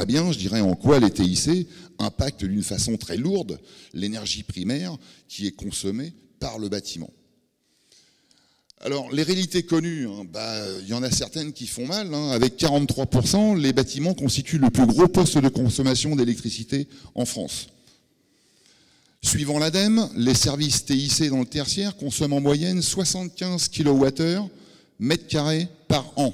bien, je dirais, en quoi les TIC impactent d'une façon très lourde l'énergie primaire qui est consommée par le bâtiment. Alors, les réalités connues, y en a certaines qui font mal. Avec 43%, les bâtiments constituent le plus gros poste de consommation d'électricité en France. Suivant l'ADEME, les services TIC dans le tertiaire consomment en moyenne 75 kWh mètre carré par an.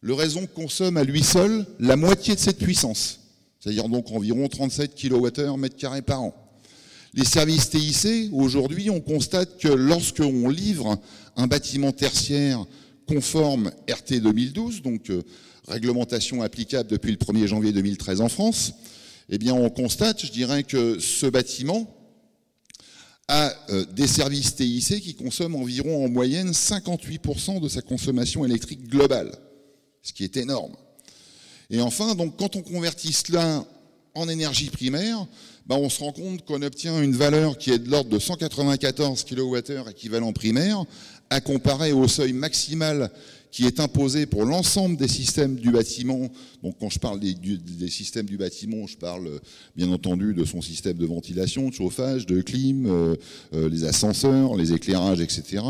Le réseau consomme à lui seul la moitié de cette puissance, c'est-à-dire donc environ 37 kWh mètre carré par an. Les services TIC, aujourd'hui, on constate que lorsqu'on livre un bâtiment tertiaire conforme RT 2012, donc réglementation applicable depuis le 1er janvier 2013 en France, eh bien on constate, je dirais, que ce bâtiment a des services TIC qui consomment environ en moyenne 58% de sa consommation électrique globale, ce qui est énorme. Et enfin, donc, quand on convertit cela en énergie primaire, on se rend compte qu'on obtient une valeur qui est de l'ordre de 194 kWh équivalent primaire, à comparer au seuil maximal qui est imposé pour l'ensemble des systèmes du bâtiment. Donc quand je parle des systèmes du bâtiment, je parle bien entendu de son système de ventilation, de chauffage, de clim, les ascenseurs, les éclairages, etc.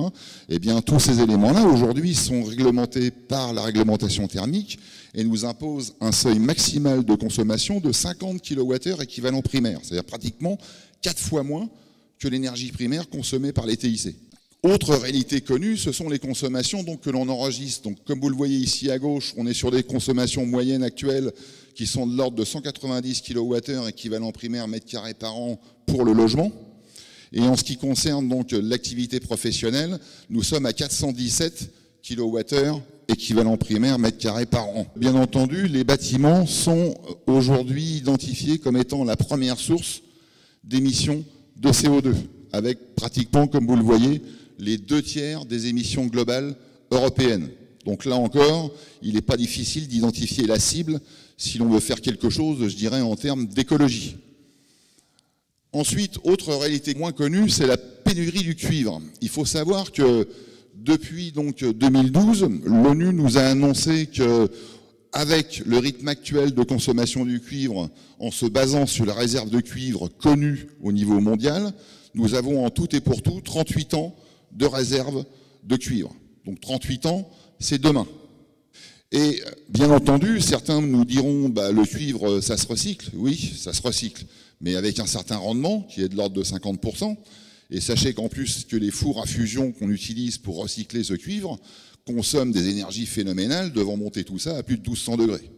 Eh bien tous ces éléments-là aujourd'hui sont réglementés par la réglementation thermique et nous imposent un seuil maximal de consommation de 50 kWh équivalent primaire, c'est-à-dire pratiquement 4 fois moins que l'énergie primaire consommée par les TIC. Autre réalité connue, ce sont les consommations que l'on enregistre. Donc, comme vous le voyez ici à gauche, on est sur des consommations moyennes actuelles qui sont de l'ordre de 190 kWh équivalent primaire mètre carré par an pour le logement. Et en ce qui concerne donc l'activité professionnelle, nous sommes à 417 kWh équivalent primaire mètre carré par an. Bien entendu, les bâtiments sont aujourd'hui identifiés comme étant la première source d'émissions de CO2, avec pratiquement, comme vous le voyez, les 2/3 des émissions globales européennes. Donc là encore, il n'est pas difficile d'identifier la cible si l'on veut faire quelque chose, je dirais, en termes d'écologie. Ensuite, autre réalité moins connue, c'est la pénurie du cuivre. Il faut savoir que depuis donc 2012, l'ONU nous a annoncé que avec le rythme actuel de consommation du cuivre, en se basant sur la réserve de cuivre connue au niveau mondial, nous avons en tout et pour tout 38 ans de réserve de cuivre. Donc 38 ans, c'est demain. Et bien entendu, certains nous diront, le cuivre, ça se recycle. Oui, ça se recycle, mais avec un certain rendement qui est de l'ordre de 50%. Et sachez qu'en plus que les fours à fusion qu'on utilise pour recycler ce cuivre consomment des énergies phénoménales, devant monter tout ça à plus de 1200 degrés.